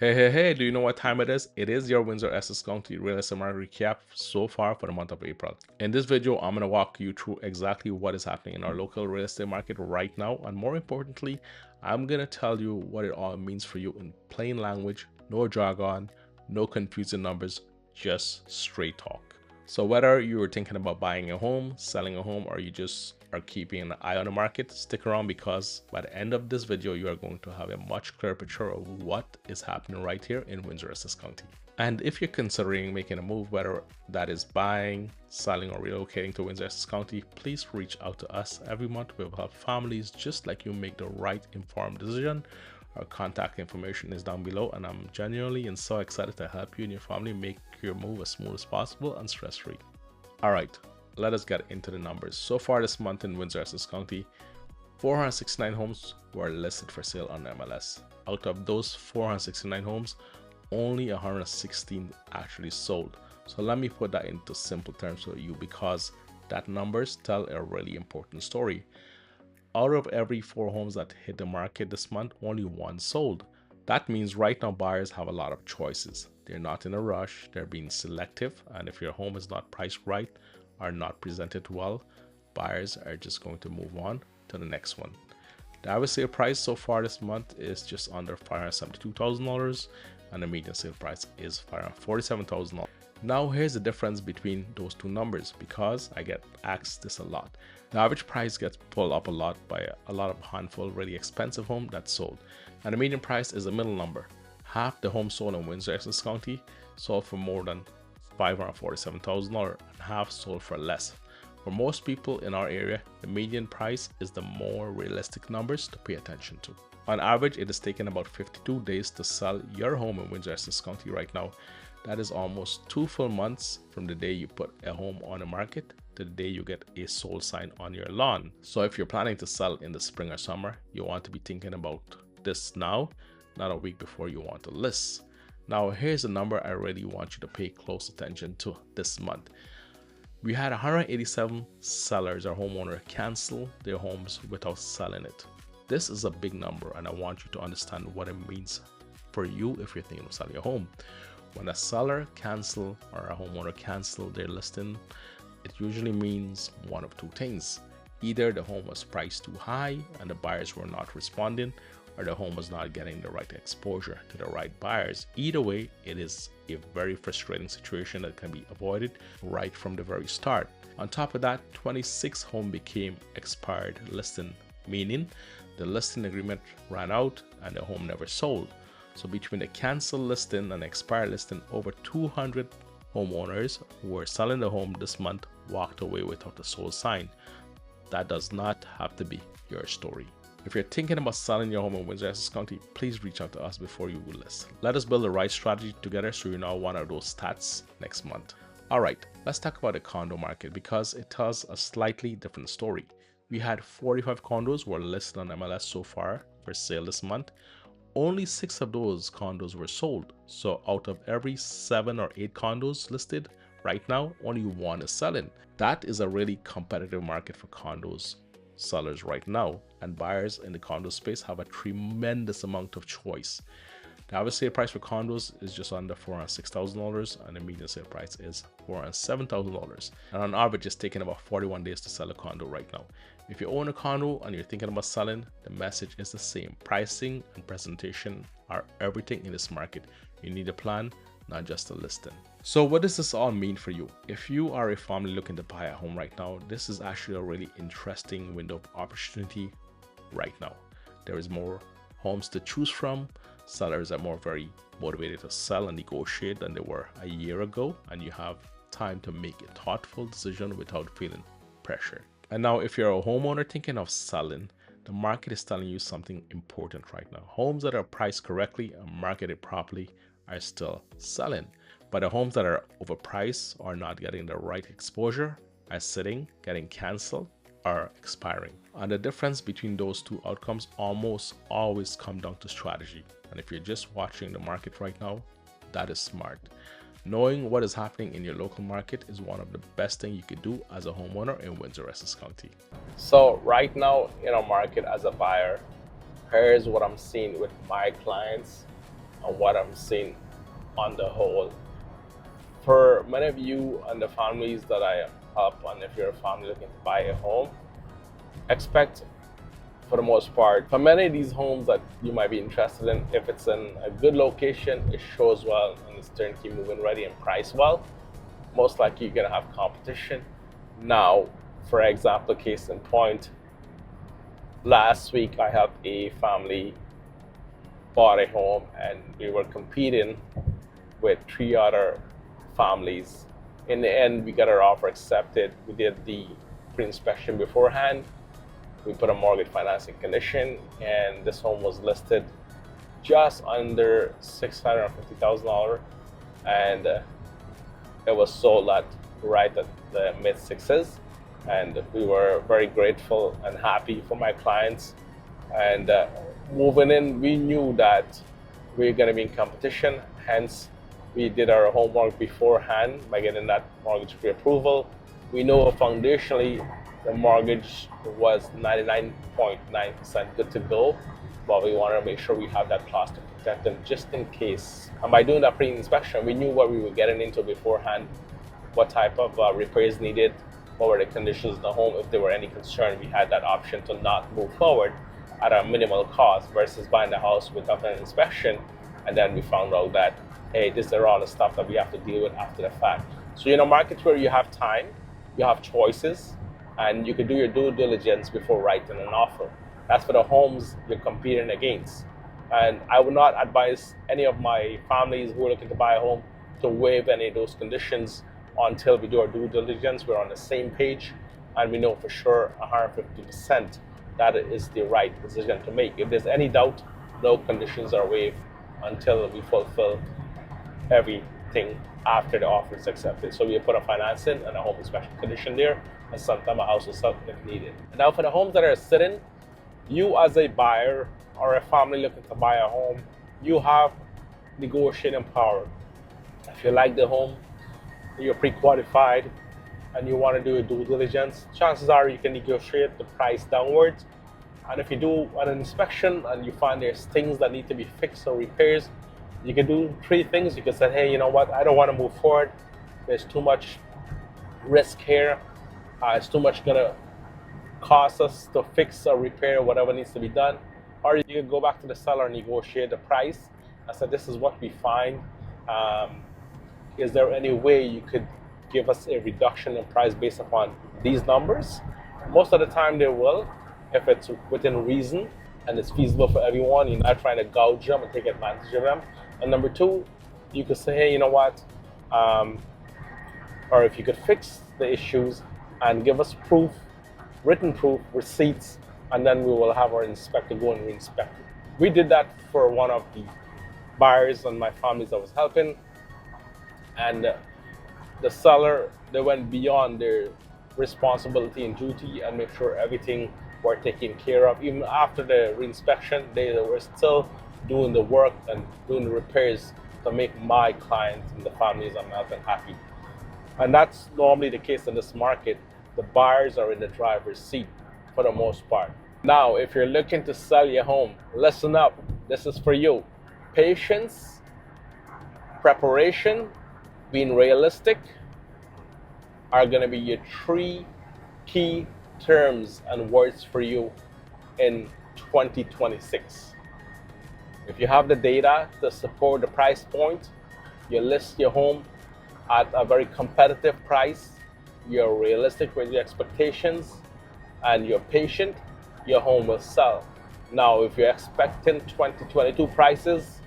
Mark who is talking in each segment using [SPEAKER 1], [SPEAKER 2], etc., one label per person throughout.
[SPEAKER 1] Hey, do you know what time it is? It is your Windsor-Essex County real estate market recap so far for the month of April. In this video, I'm going to walk you through exactly what is happening in our local real estate market right now. And more importantly, I'm going to tell you what it all means for you in plain language, no jargon, no confusing numbers, just straight talk. So whether you were thinking about buying a home, selling a home, or you just are keeping an eye on the market, stick around because by the end of this video, you are going to have a much clearer picture of what is happening right here in Windsor-Essex County. And if you're considering making a move, whether that is buying, selling, or relocating to Windsor-Essex County, please reach out to us. Every month we will help families just like you make the right informed decision. Our contact information is down below, and I'm genuinely and so excited to help you and your family make your move as smooth as possible and stress-free. All right, let us get into the numbers. So far this month in Windsor-Essex County, 469 homes were listed for sale on MLS. Out of those 469 homes, only 116 actually sold. So let me put that into simple terms for you because that numbers tell a really important story. Out of every 4 homes that hit the market this month, only 1 sold. That means right now buyers have a lot of choices. They're not in a rush, they're being selective, and if your home is not priced right or not presented well, buyers are just going to move on to the next one. The average sale price so far this month is just under $572,000, and the median sale price is $547,000. Now here's the difference between those two numbers because I get asked this a lot. The average price gets pulled up a lot by a lot of handful really expensive home that's sold, and the median price is a middle number. Half the homes sold in Windsor-Essex County sold for more than $547,000 and half sold for less. For most people in our area, the median price is the more realistic numbers to pay attention to. On average, it is taking about 52 days to sell your home in Windsor-Essex County right now. That is almost 2 full months from the day you put a home on the market to the day you get a sold sign on your lawn. So if you're planning to sell in the spring or summer, you want to be thinking about this now, not a week before you want to list. Now here's a number I really want you to pay close attention to this month. We had 187 sellers or homeowners cancel their homes without selling it. This is a big number, and I want you to understand what it means for you if you're thinking of selling your home. When a seller cancel or a homeowner cancel their listing, it usually means one of two things. Either the home was priced too high and the buyers were not responding, or the home was not getting the right exposure to the right buyers. Either way, it is a very frustrating situation that can be avoided right from the very start. On top of that, 26 homes became expired listing, meaning the listing agreement ran out and the home never sold. So between the cancel listing and expired listing, over 200 homeowners who were selling the home this month walked away without a sold sign. That does not have to be your story. If you're thinking about selling your home in Windsor-Essex County, please reach out to us before you list. Let us build the right strategy together so you know one of those stats next month. Alright, let's talk about the condo market because it tells a slightly different story. We had 45 condos were listed on MLS so far for sale this month. Only 6 of those condos were sold. So out of every 7 or 8 condos listed right now, only 1 is selling. That is a really competitive market for condos sellers right now, and buyers in the condo space have a tremendous amount of choice. The average sale price for condos is just under $406,000 and the median sale price is $407,000. And on average, it's taking about 41 days to sell a condo right now. If you own a condo and you're thinking about selling, the message is the same. Pricing and presentation are everything in this market. You need a plan, not just a listing. So what does this all mean for you? If you are a family looking to buy a home right now, this is actually a really interesting window of opportunity right now. There is more homes to choose from. Sellers are more very motivated to sell and negotiate than they were a year ago, and you have time to make a thoughtful decision without feeling pressure. And now if you're a homeowner thinking of selling, the market is telling you something important right now. Homes that are priced correctly and marketed properly are still selling, but the homes that are overpriced or not getting the right exposure are sitting, getting canceled, or expiring. And the difference between those two outcomes almost always come down to strategy. And if you're just watching the market right now, that is smart. Knowing what is happening in your local market is one of the best things you could do as a homeowner in Windsor-Essex County. So right now in our market as a buyer, here's what I'm seeing with my clients on what I'm seeing on the whole. For many of you and the families that I help, and if you're a family looking to buy a home, expect, for the most part, for many of these homes that you might be interested in, if it's in a good location, it shows well, and it's turnkey, move-in ready, and priced well, most likely you're gonna have competition. Now, for example, case in point, last week I helped a family bought a home, and we were competing with 3 other families. In the end, we got our offer accepted. We did the pre-inspection beforehand. We put a mortgage financing condition, and this home was listed just under $650,000, and it was sold at right at the mid sixes. And we were very grateful and happy for my clients. And moving in, we knew that we were going to be in competition. Hence, we did our homework beforehand by getting that mortgage pre-approval. We know foundationally the mortgage was 99.9% good to go, but we wanted to make sure we have that clause to protect them just in case. And by doing that pre-inspection, we knew what we were getting into beforehand, what type of repairs needed, what were the conditions of the home. If there were any concern, we had that option to not move forward at a minimal cost versus buying the house without an inspection. And then we found out that, hey, this is all the stuff that we have to deal with after the fact. So, markets where you have time, you have choices, and you can do your due diligence before writing an offer. That's for the homes you're competing against. And I would not advise any of my families who are looking to buy a home to waive any of those conditions until we do our due diligence. We're on the same page, and we know for sure 150% that is the right decision to make. If there's any doubt, no conditions are waived until we fulfill everything after the offer is accepted. So we put a financing and a home inspection condition there, and sometimes a house will sell if needed. And now for the homes that are sitting, you as a buyer or a family looking to buy a home, you have negotiating power. If you like the home, you're pre-qualified, and you want to do a due diligence, chances are you can negotiate the price downwards. And if you do an inspection and you find there's things that need to be fixed or repairs, you can do 3 things. You can say, hey, you know what, I don't want to move forward. There's too much risk here. It's too much gonna cost us to fix or repair whatever needs to be done. Or you can go back to the seller and negotiate the price. I said, this is what we find. Is there any way you could give us a reduction in price based upon these numbers? Most of the time they will, if it's within reason and it's feasible for everyone. You're not trying to gouge them and take advantage of them. And number 2, you could say, hey, you know what? Or if you could fix the issues and give us proof, written proof, receipts, and then we will have our inspector go and re-inspect it. We did that for one of the buyers and my families I was helping. And the seller, they went beyond their responsibility and duty and make sure everything were taken care of. Even after the reinspection, they were still doing the work and doing the repairs to make my clients and the families I'm helping happy. And that's normally the case in this market. The buyers are in the driver's seat for the most part. Now, if you're looking to sell your home, listen up. This is for you. Patience, preparation, being realistic are going to be your 3 key terms and words for you in 2026. If you have the data to support the price point, you list your home at a very competitive price, you're realistic with your expectations, and you're patient, your home will sell. Now, if you're expecting 2022 prices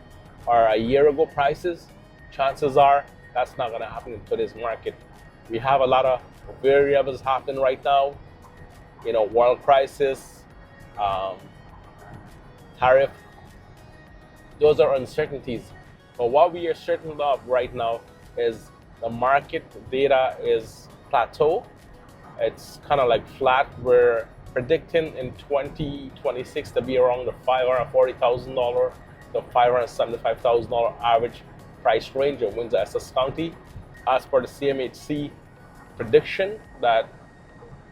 [SPEAKER 1] or a year ago prices, chances are that's not going to happen in today's market. We have a lot of variables happening right now. World crisis, tariff. Those are uncertainties. But what we are certain of right now is the market data is plateau. It's kind of like flat. We're predicting in 2026 to be around the $540,000 to $575,000 average price range of Windsor-Essex County, as per the CMHC prediction that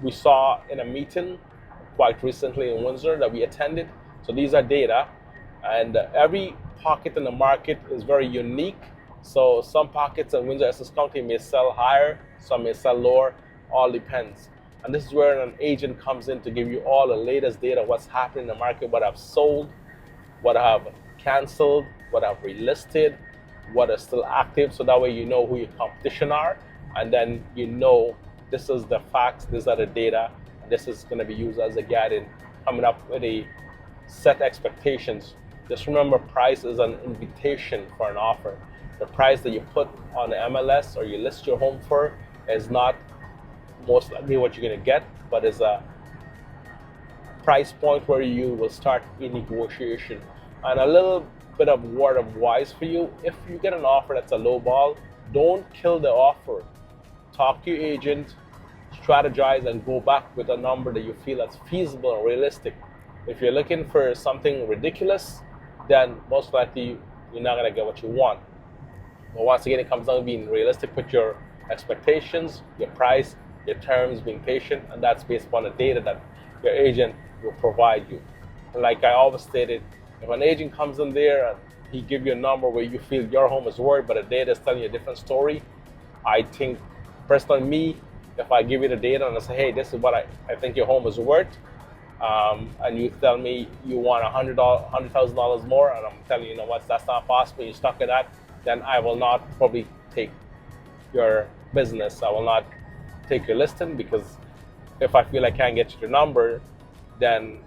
[SPEAKER 1] we saw in a meeting quite recently in Windsor that we attended. So these are data, and every pocket in the market is very unique. So some pockets in Windsor-Essex County may sell higher, some may sell lower, all depends. And this is where an agent comes in to give you all the latest data, what's happening in the market, what I've sold, what I have canceled, what I've relisted, what is still active, so that way you know who your competition are, and then you know this is the facts, these are the data, and this is going to be used as a guide in coming up with a set expectations. Just remember, price is an invitation for an offer. The price that you put on the MLS or you list your home for is not most likely what you're going to get, but is a price point where you will start a negotiation. And a little bit of word of advice for you: if you get an offer that's a low ball, don't kill the offer. Talk to your agent, strategize, and go back with a number that you feel that's feasible and realistic. If you're looking for something ridiculous, then most likely you're not going to get what you want. But once again, it comes down to being realistic with your expectations, your price, your terms, being patient, and that's based upon the data that your agent will provide you. And like I always stated, if an agent comes in there and he gives you a number where you feel your home is worth, but the data is telling you a different story, I think, personally, me, if I give you the data and I say, hey, this is what I think your home is worth, and you tell me you want $100,000 more, and I'm telling you, you know what, that's not possible, you're stuck at that, then I will not probably take your business. I will not take your listing, because if I feel I can't get you the number, then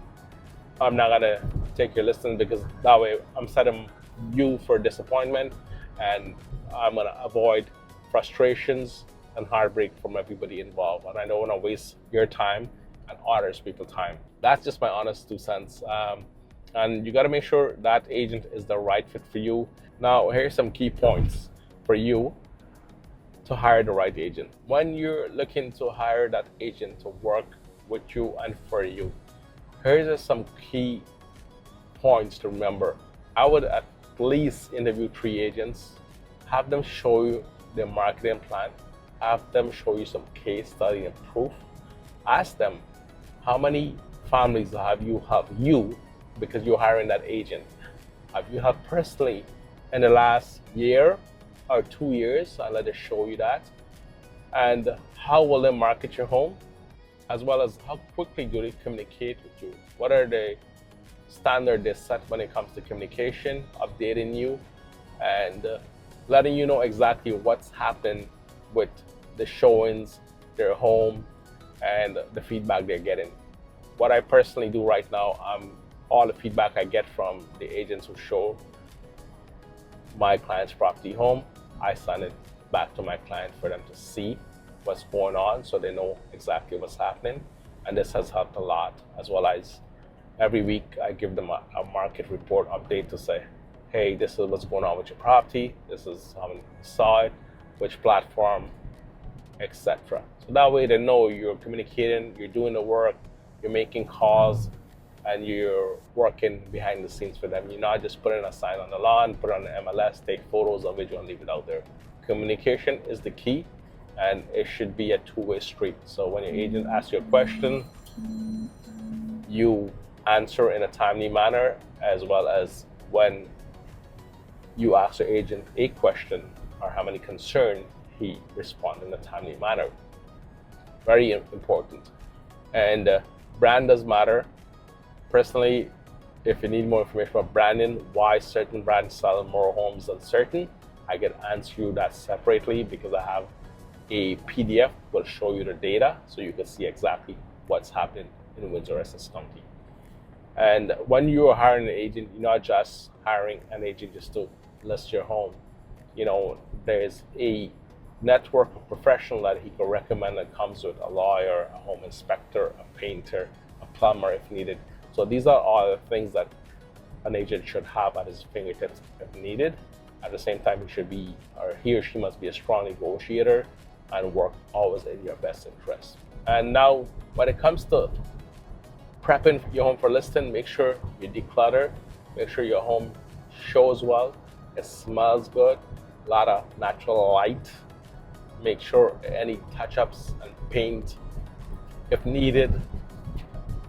[SPEAKER 1] I'm not gonna take your listing, because that way I'm setting you for disappointment, and I'm gonna avoid frustrations and heartbreak from everybody involved. And I don't want to waste your time and others people's time. That's just my honest 2 cents. And you got to make sure that agent is the right fit for you. Now, here's some key points for you to hire the right agent. When you're looking to hire that agent to work with you and for you, here's just some key points to remember. I would at least interview 3 agents, have them show you their marketing plan, have them show you some case study and proof. Ask them, how many families have you, because you're hiring that agent, have you had personally in the last year or 2 years, and let us show you that. And how will they market your home, as well as how quickly do they communicate with you? What are the standards they set when it comes to communication, updating you, and letting you know exactly what's happened with the showings, their home, and the feedback they're getting. What I personally do right now, all the feedback I get from the agents who show my client's property home, I send it back to my client for them to see what's going on, so they know exactly what's happening. And this has helped a lot, as well as every week I give them a market report update to say, hey, this is what's going on with your property, this is how you saw it, which platform, etc. So that way they know you're communicating, you're doing the work, you're making calls, and you're working behind the scenes for them. You're not just putting a sign on the lawn, put it on the MLS, take photos of it, and leave it out there. Communication is the key, and it should be a two-way street. So when your agent asks you a question, you answer in a timely manner, as well as when you ask your agent a question or have any concern, he responds in a timely manner. Very important. And brand does matter. Personally, if you need more information about branding, why certain brands sell more homes than certain, I can answer you that separately, because I have a PDF will show you the data so you can see exactly what's happening in Windsor-Essex County. And when you are hiring an agent, you're not just hiring an agent just to list your home. You know, there's a network of professionals that he can recommend that comes with a lawyer, a home inspector, a painter, a plumber if needed. So these are all the things that an agent should have at his fingertips if needed. At the same time, he or she must be a strong negotiator and work always in your best interest. And now, when it comes to prepping your home for listing, make sure you declutter, make sure your home shows well, it smells good, a lot of natural light. Make sure any touch-ups and paint if needed.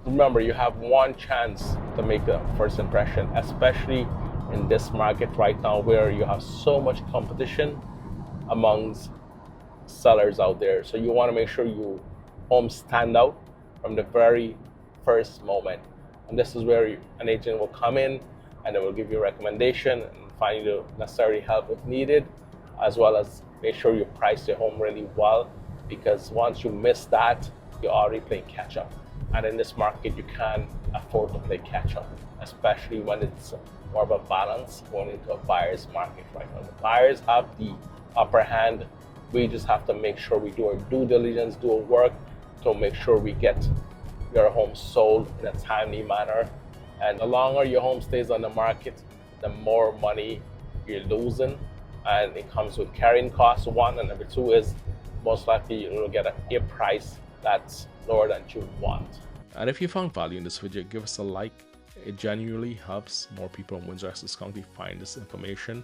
[SPEAKER 1] Remember, you have one chance to make a first impression, especially in this market right now where you have so much competition amongst sellers out there. So you want to make sure your home stand out from the very first moment. And this is where an agent will come in and they will give you a recommendation and find you the necessary help if needed, as well as make sure you price your home really well, because once you miss that, you're already playing catch up. And in this market, you can't afford to play catch up, especially when it's more of a balance going into a buyer's market right now. The buyers have the upper hand. We just have to make sure we do our due diligence, do our work to make sure we get your home sold in a timely manner. And the longer your home stays on the market, the more money you're losing. And it comes with carrying costs, one, and number two is most likely you'll get a price that's lower than you want. And if you found value in this video, give us a like. It genuinely helps more people in Windsor-Essex County find this information,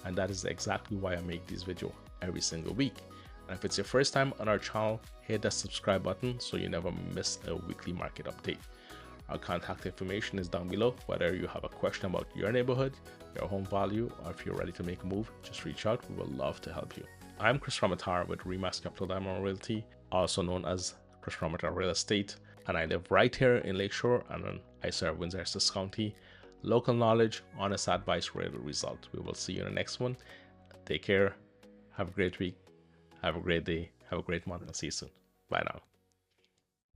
[SPEAKER 1] and that is exactly why I make this video every single week. And if it's your first time on our channel, hit that subscribe button so you never miss a weekly market update. Our contact information is down below. Whether you have a question about your neighborhood, your home value, or if you're ready to make a move, just reach out. We would love to help you. I'm Kris Ramotar with RE/MAX Capital Diamond Realty, also known as Kris Ramotar Real Estate, and I live right here in Lakeshore, and I serve Windsor-Essex County. Local knowledge, honest advice, real result. We will see you in the next one. Take care. Have a great week. Have a great day. Have a great month. I'll see you soon. Bye now.